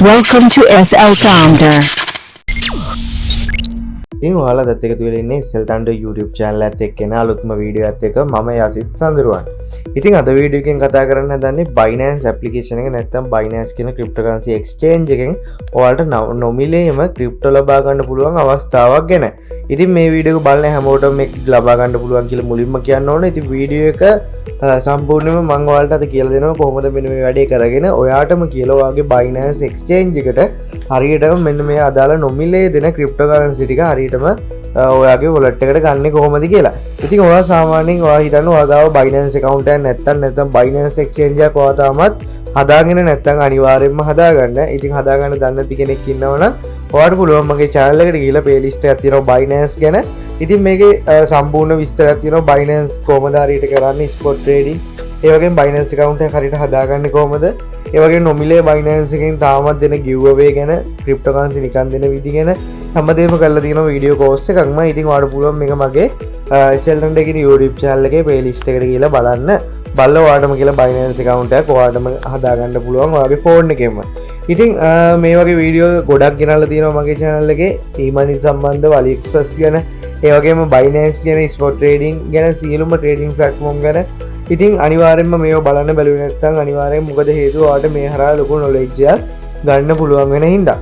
Welcome to SL.THUNDER. ඉතින් ඔයාලා දැත් එකතු වෙලා ඉන්නේ SL.THUNDER YouTube channel එකත් එක්ක එන අලුත්ම වීඩියෝ එකත් එක්ක මම යාසිත් සඳරුවන්. ඉතින් අද වීඩියෝ එකෙන් කතා කරන්න හදන්නේ Binance application එක නැත්නම් Binance කියන cryptocurrency exchange එකෙන් ඔයාලට නොමිලේම crypto ලබා ගන්න පුළුවන් අවස්ථාවක් ගැන. ඉතින් මේ වීඩියෝ එක බලන හැමෝටම මේක ලබා ගන්න පුළුවන් කියලා මුලින්ම කියන්න ඕනේ. ඉතින් වීඩියෝ එක සම්පූර්ණයෙන්ම මම ඔයාලට අද කියලා දෙනවා කොහොමද මෙන්න මේ වැඩේ කරගෙන ඔයාටම කියලා ඔයාගේ Binance exchange එකට හරියටම මෙන්න මේ අදාළ නොමිලේ දෙන cryptocurrency ටික හරියටම ඔයාගේ wallet එකට ගන්න කොහොමද කියලා. ඉතින් ඔයා සාමාන්‍යයෙන් ඔයා හිතන්න ඔයාගාව Binance account එකක් නැත්නම් Binance exchange එකක් ඔයා තාමත් හදාගෙන නැත්නම් අනිවාර්යයෙන්ම හදාගන්න. ඉතින් හදාගන්න දන්නේ නැති කෙනෙක් ඉන්නවනම් ඔයාට පුළුවන් මගේ channel එකට ගිහලා playlist එකක් තියෙනවා Binance ගැන. ඉතින් මේකේ සම්පූර්ණ විස්තරයක් තියෙනවා Binance කොහොමද හරියට කරන්නේ spot trading. ඒ වගේම Binance account එක හරියට හදාගන්නේ කොහොමද? ඒ වගේම නොමිලේ Binance එකෙන් තාමත් දෙන giveaway ගැන, cryptocurrency නිකන් දෙන විදි ගැන හැමදේම කරලා තියෙනවා වීඩියෝ කෝස් එකක්ම. ඉතින් ඔයාලට පුළුවන් මේක මගේ SL.THUNDER කියන YouTube channel එකේ playlist එකට ගිහලා බලන්න. බලලා ඔයාලටම කියලා Binance account එකක් ඔයාලටම හදාගන්න පුළුවන් ඔයාගේ phone එකෙන්ම. ඉතින් මේ වගේ වීඩියෝ ගොඩක් ගෙනල්ලා තියෙනවා මගේ channel එකේ e-money සම්බන්ධව AliExpress ගැන, ඒ වගේම Binance ගැන, spot trading ගැන, සියලුම trading platform ගැන. ඉතින් අනිවාර්යෙන්ම මේව බලන්න බැලුවේ නැත්නම් අනිවාර්යෙන් මොකද හේතුව ඔයාලට මේ හරහා ලොකු knowledge එකක් ගන්න පුළුවන් වෙන හින්දා.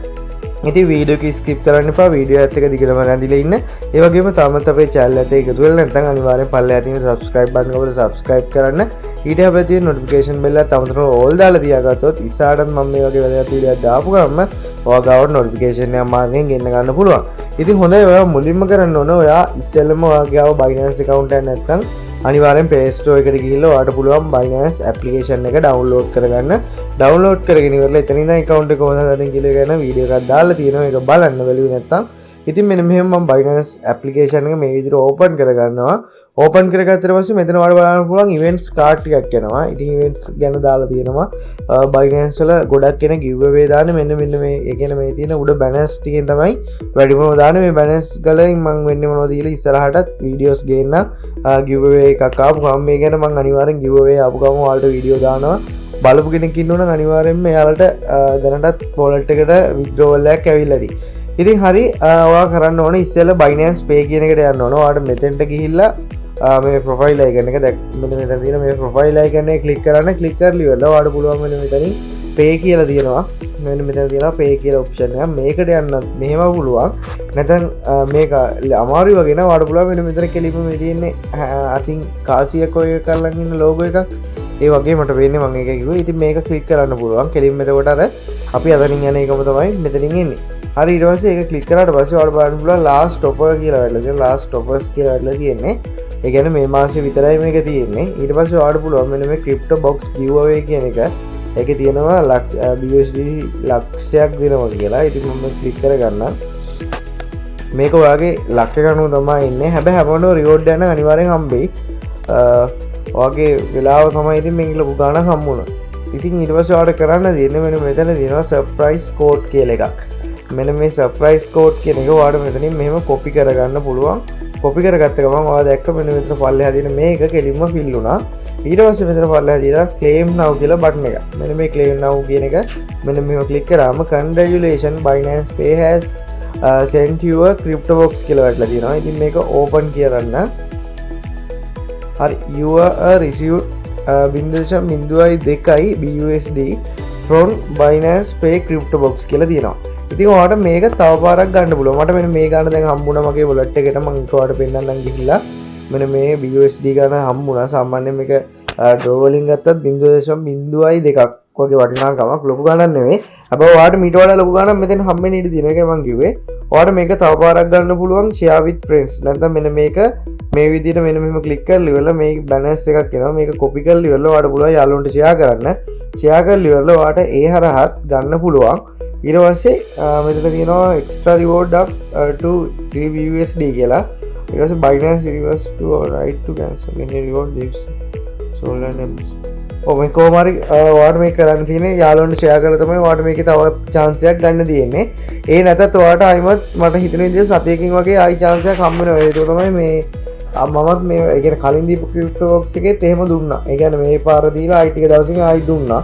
ඉතින් වීඩියෝ එක ස්කිප් කරන්න එපා. වීඩියෝ එකත් එක දිගටම රැඳිලා ඉන්න. ඒ වගේම තාමත් අපේ channel එකට එකතු වෙලා නැත්නම් අනිවාර්යෙන් පල්ලෙහා තියෙන subscribe button එක ඔබලා subscribe කරන්න. ඊට හැබැයි තියෙන notification bell එකත් අමතරව all දාලා තියාගත්තොත් ඉස්සරහටත් මම මේ වගේ වැදගත් වීඩියෝ එකක් දාපු ගමන් ඔයාගාවට notification එක මාර්ගෙන් ගෙන්න ගන්න පුළුවන්. ඉතින් හොඳයි ඔයා මුලින්ම කරන්න ඕන ඔයා ඉස්සෙල්ලම ඔයාගේ Binance account එක නැත්නම් අනිවාර්යෙන් Play Store එකට ගිහිල්ලා ඔයාට පුළුවන් Binance application එක download කරගන්න. download කරගෙන ඉවරලා එතන ඉඳන් account එක කොහොමද හදන්නේ කියලා ගැන වීඩියෝ එකක් දාලා තියෙනවා. ඒක බලන්න බැලුවේ නැත්තම් ඉතින් මෙන්න මෙහෙම මම Binance application එක මේ විදිහට open කරගන්නවා. open කරගත්තට පස්සේ මෙතන ඔයාලට බලන්න පුළුවන් events card ටිකක් එනවා. ඉතින් events ගැන දාලා තියෙනවා. Binance වල ගොඩක් එන giveaway දාන්නේ මෙන්න මේ ඒ කියන්නේ මේ තියෙන උඩ banners ටිකෙන් තමයි වැඩිපුරම දාන්නේ. මේ banners වලින් මම වෙන්නේ මොනවද කියලා ඉස්සරහටත් videos ගේන්න giveaway එකක් ආපු ගමන් මේ ගැන මම අනිවාර්යෙන් giveaway ආපු ගමන් ඔයාලට වීඩියෝ දානවා. බලපු කෙනෙක් ඉන්නවනම් අනිවාර්යෙන්ම එයාලට දැනටත් wallet එකට withdrawal එකක් ඇවිල්ලා තියෙයි. ඉතින් හරි ඔයා කරන්න ඕනේ ඉස්සෙල්ලා Binance Pay කියන එකට යන්න ඕනේ. ඔයාට මෙතෙන්ට ගිහිල්ලා මේ ප්‍රොෆයිල් අයිකන් එක මෙන්න මෙතන තියෙන මේ ප්‍රොෆයිල් අයිකන් එක ක්ලික් කරන්න. ක්ලික් කරලා ඉවරලා ඔයාලට පුළුවන් මෙන්න මෙතනින් pay කියලා තියෙනවා. මෙන්න මෙතන තියෙනවා pay කියලා ඔප්ෂන් එක. මේකට යන්නත් මෙහෙම පුළුවන්. නැත්නම් මේක අමාරුයි වගේ නේද? ඔයාලට පුළුවන් මෙන්න මෙතන කෙලින්ම මේ තියෙන්නේ අතින් 𝐘𝐨𝐮𝐿 කරලා ඉන්න logo එකක්. ඒ වගේ මට වෙන්නේ මම ඒක කිව්වේ. ඉතින් මේක ක්ලික් කරන්න පුළුවන්. කෙලින්ම එතකොට අර අපි අතනින් යන එකම තමයි මෙතනින් එන්නේ. හරි ඊට පස්සේ ඒක ක්ලික් කරාට පස්සේ ඔයාලට බලන්න පුළුවන් last offer කියලා වැටලා තියෙනවා. last offers කියලා වැටලා තියෙන්නේ. ඒ කියන්නේ මේ මාසේ විතරයි මේක තියෙන්නේ. ඊට පස්සේ ඔයාලට පුළුවන් මෙන්න මේ crypto box giveaway කියන එක. ඒකේ තියෙනවා BUSD ලක්ෂයක් දෙනවා කියලා. ඉතින් මම ක්ලික් කරගන්නම්. මේක ඔයාගේ ලක්ෂ ගණනුව තමයි ඉන්නේ. හැබැයි හැමෝටම reward යන අනිවාර්යෙන් හම්බෙයි. ඔයාගේ වෙලාව තමයි ඉතින් මේක ලොකු ගාණක් හම්බුණා. ඉතින් ඊට පස්සේ ඔයාලට කරන්න දෙන්නේ මෙන්න මෙතන තියෙනවා surprise code කියලා එකක්. මෙන්න මේ surprise code කියන එක ඔයාලට මෙතනින් මෙහෙම copy කරගන්න පුළුවන්. copy කරගත්ත ගමන් ඔයා දැක්ක මෙන්න මෙතන පල්ලෙහා තියෙන මේක කෙලින්ම fill වුණා. ඊට පස්සේ මෙතන පල්ලෙහා තියෙනවා claim now කියලා button එක. මෙන්න මේ claim now කියන එක මෙන්න මෙහෙම click කරාම congratulations Binance Pay has sent you a crypto box කියලා වැටලා තියෙනවා. ඉතින් මේක open කරන්න. හරි you are received 0.02 BUSD from Binance Pay crypto box කියලා තියෙනවා. ඉතින් ඔයාලට මේක තව පාරක් ගන්න පුළුවන්. මට මෙන්න මේ ගාන දැන් හම්බුණා මගේ wallet එකට. මම ඔයාලට පෙන්නන්නම් ගිහිල්ලා මෙන්න මේ BUSD ගාන හම්බුණා. සාමාන්‍යයෙන් මේක draw වලින් ගත්තත් 0.02ක් වගේ වටිනාකමක් ලොකු ගණන් නෙවෙයි. හැබැයි ඔයාලට මීට වඩා ලොකු ගණන් මෙතන හම්බෙන්න ඉඩ තියෙන එකයි මම කිව්වේ. ඔයාලට මේක තව පාරක් ගන්න පුළුවන් share with friends. නැත්නම් මෙන්න මේක මේ විදිහට මෙන්න මෙහෙම ක්ලික් කරලා ඉවරලා මේ බැනර්ස් එකක් එනවා. මේක copy කරලා ඉවරලා ඔයාලට පුළුවන් යාළුවන්ට share කරන්න. share කරලා ඉවරලා ඔයාලට ඒ හරහත් ගන්න පුළුවන්. ඊට පස්සේ මෙතන තියෙනවා extra reward up to 3 BUSD කියලා. ඊට පස්සේ Binance reverse to right to cancel any reward leaves sold and ends. මේ කොහොමරි ඔයාලට මේක කරන්න තියෙන්නේ යාළුවන්ට share කරලා තමයි ඔයාලට මේකේ තව chance එකක් ගන්න තියෙන්නේ. ඒ නැතත් ඔයාලට ආයිමත් මට හිතෙන විදිහට සතියකින් වගේ ආයි chance එකක් හම්බ වෙනවා. ඒක තමයි මේ මමත් මේ ඒ කියන්නේ කලින් දීපු crypto box එකේත් එහෙම දුන්නා. ඒ කියන්නේ මේ පාර දීලා ආයි ටික දවසකින් ආයි දුන්නා.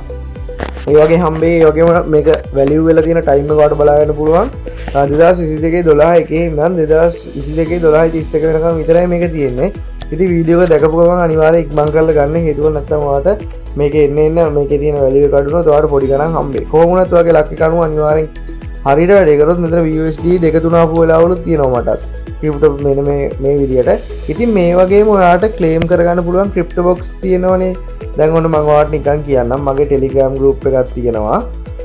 ඒ වගේ හම්බේ ඒ වගේම මේක වැලියු වෙලා තියෙන ටයිම් එක වට බලා ගන්න පුළුවන් 2022 ඉඳන් 2022 12:31 වෙනකම් විතරයි මේක තියෙන්නේ. ඉතින් වීඩියෝ එක දැකපු ගමන් අනිවාර්යයෙන් ඉක්මන් කරලා ගන්න. හේතුව නැත්නම් ඔයාලට මේකේ එන්න මේකේ තියෙන වැලියු එක අඩු වුණොත් ඔයාලට පොඩි ගණන් හම්බෙයි. කොහොම වුණත් ඔයාගේ ලක් එක අනුව අනිවාර්යෙන් හරියට වැඩේ කරොත් මෙතන USD 2-3 ආපු වෙලාවලුත් තියෙනවා මටත්. ක්‍රිප්ටෝ මෙන්න මේ විදියට. ඉතින් මේ වගේම ඔයාලට ක්ලේම් කරගන්න පුළුවන් ක්‍රිප්ටෝ බොක්ස් තියෙනවනේ. දැන් ඔන්න මම ඔයාලට නිකන් කියන්නම්. මගේ Telegram group එකක් තියෙනවා.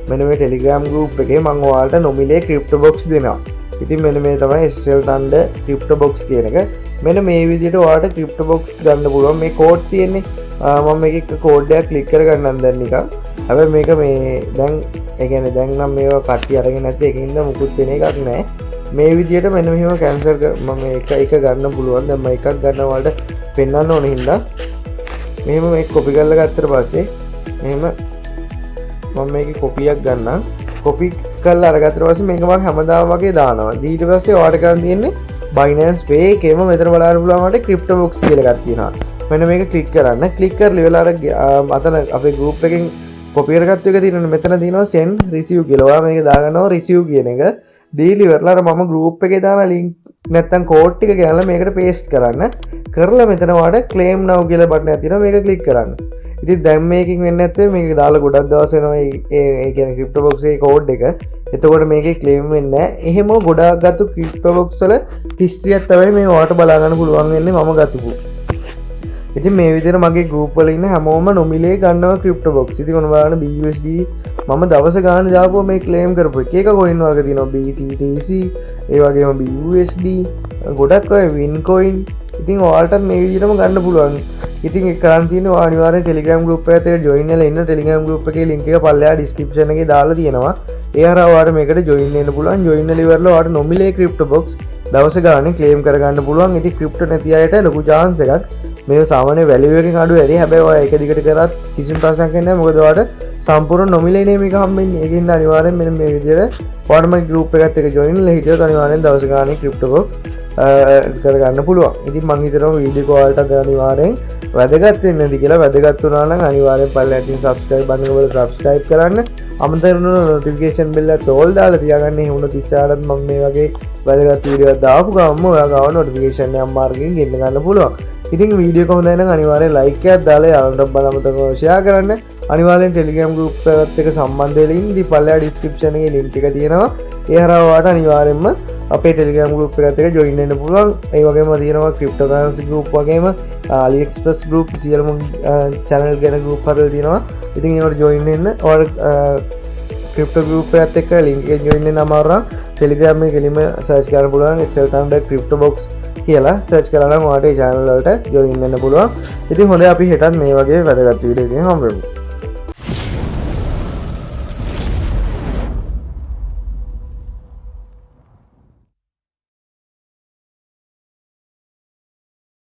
මෙන්න මේ Telegram group එකේ මම ඔයාලට නොමිලේ ක්‍රිප්ටෝ බොක්ස් දෙනවා. ඉතින් මෙන්න මේ තමයි SL.THUNDER ක්‍රිප්ටෝ බොක්ස් කියන එක. මෙන්න මේ විදියට ඔයාලට ක්‍රිප්ටෝ බොක්ස් ගන්න පුළුවන්. මේ කෝඩ් තියෙන්නේ. මම මේක කෝඩ් එකක් ක්ලික් කරගන්නම් දැන් නිකන්. හැබැයි මේක මේ දැන් ඒ කියන්නේ දැන් නම් මේවා කට්ටි අරගෙන නැත්නම් ඒකින්ද මුකුත් වෙන එකක් නැහැ. මේ විදියට මෙන්න මෙහෙම කැන්සල් මම එක ගන්න පුළුවන්. දැන් මම එකක් ගන්න වලට පෙන්වන්න ඕනේ හින්දා මෙහෙම මේක කොපි කරලා ගත්තට පස්සේ මෙහෙම මම මේකේ කොපියක් ගන්නම්. කොපි කරලා අරගත්තට පස්සේ මේක මම හැමදාම වගේ දානවා. ඊට පස්සේ ඔයාලට කරන්න තියෙන්නේ Binance Pay එකේම මෙතන බලන්න පුළුවන් මට ක්‍රිප්ටෝ බොක්ස් කියලා එකක් තියෙනවා. මෙන්න මේක ක්ලික් කරන්න. ක්ලික් කරලා ඉවරලා අර අතන අපේ group එකෙන් කොපි කරගත්ත එක තියෙනවා. මෙතන තියෙනවා send receive කියලා. ඔයා මේක දාගන්නවා receive කියන එක. දීලා ඉවරලා අර මම group එකේ දාන link නැත්තම් code ටික ගෑනලා මේකට paste කරන්න. කරලා මෙතන ඔයාලට claim now කියලා බටන් එකක් තියෙනවා. මේක ක්ලික් කරන්න. ඉතින් දැන් මේකෙන් වෙන්නේ නැත්තේ මේක දාලා ගොඩක් දවස් වෙනවා ඒ කියන්නේ ක්‍රිප්ටෝ බොක්ස් එකේ කෝඩ් එක. එතකොට මේකේ ක්ලේම් වෙන්නේ නැහැ. එහෙම ගොඩක් ගත්තු ක්‍රිප්ටෝ බොක්ස් වල හිස්ටරි එකක් තමයි මේ ඔයාලට බලා ගන්න පුළුවන් වෙන්නේ මම ගත්තපු. ඉතින් මේ විදිහට මගේ group වල ඉන්න හැමෝම නොමිලේ ගන්නවා ක්‍රිප්ටෝ බොක්ස්. ඉතින් ඔන්න බලන්න BUSD මම දවස් ගාන දාපුවා මේ ක්ලේම් කරපු එක coin වර්ග තියෙනවා BTTC ඒ වගේම BUSD ගොඩක් ඔය win coin. ඉතින් ඔයාලට මේ විදිහටම ගන්න පුළුවන්. ඉතින් ඒක කරන් තියෙනවා අනිවාර්යෙන් Telegram group එකට join වෙලා ඉන්න. Telegram group එකේ link එක පල්ලෙහා description එකේ දාලා තියෙනවා. ඒ හරහා ඔයාලට මේකට join වෙන්න පුළුවන්. join වෙලා ඉවරලා ඔයාලට නොමිලේ ක්‍රිප්ටෝ බොක්ස් දවස් ගානේ claim කරගන්න පුළුවන්. ඉතින් ක්‍රිප්ටෝ නැති අයට ලොකු chance එකක්. මේ සාමාන්‍ය value එකකින් අඩු වැඩි. හැබැයි ඔයා එක දිගට කරත් කිසිම ප්‍රශ්නයක් නැහැ. මොකද ඔයාලට සම්පූර්ණ නොමිලේ නේ මේක හම්බෙන්නේ. ඒකින් අනිවාර්යෙන් මෙන්න මේ විදිහට ඔයාලට මගේ group එකත් එක්ක join වෙලා හිටියොත් අනිවාර්යෙන් දවස් ගානේ ක්‍රිප්ටෝ බොක්ස් කරගන්න පුළුවන්. ඉතින් මම හිතනවා වීඩියෝ එක ඔයාලට අනිවාර්යෙන් වැදගත් වෙන්නේ නැති කියලා. වැදගත් වුණා නම් අනිවාර්යෙන් පල්ලෙහාට තියෙන subscribe button එක වල subscribe කරන්න. අමතක කරන notification bell එක all දාලා තියාගන්න. එහෙම වුණොත් ඉස්සරහට මම මේ වගේ වැදගත් වීඩියෝ එකක් දාපු ගමන් ඔයා ගාව notification එක මාර්ගයෙන් ගෙන්න ගන්න පුළුවන්. ඉතින් වීඩියෝ එක හොඳයි නම් අනිවාර්යෙන් like එකක් දාලා යාළුවන්ට බලන්න අමතක කරන්න share කරන්න. අනිවාර්යෙන් Telegram group එකත් එක්ක සම්බන්ධ වෙලා ඉන්න. ඉතින් පල්ලෙහා description එකේ link එක තියෙනවා. ඒ හරහා ඔයාලට අනිවාර්යෙන්ම අපේ Telegram group එකත් එක්ක join වෙන්න පුළුවන්. ඒ වගේම තියෙනවා cryptocurrency group වගේම AliExpress group සියලුම channel ගැන group හදලා තියෙනවා. ඉතින් ඒවට join වෙන්න ඔයාලට crypto group එකත් එක්ක link එක join වෙන්න අමාරු නම් Telegram එකේ කෙලින්ම search කරන්න පුළුවන් SL.THUNDER crypto box කියලා search කරලා නම් ඔයාලට ඒ channel වලට join වෙන්න පුළුවන්. ඉතින් හොඳයි අපි හෙටත් මේ වගේ වැදගත් වීඩියෝ එකකින් හම්බ වෙමු.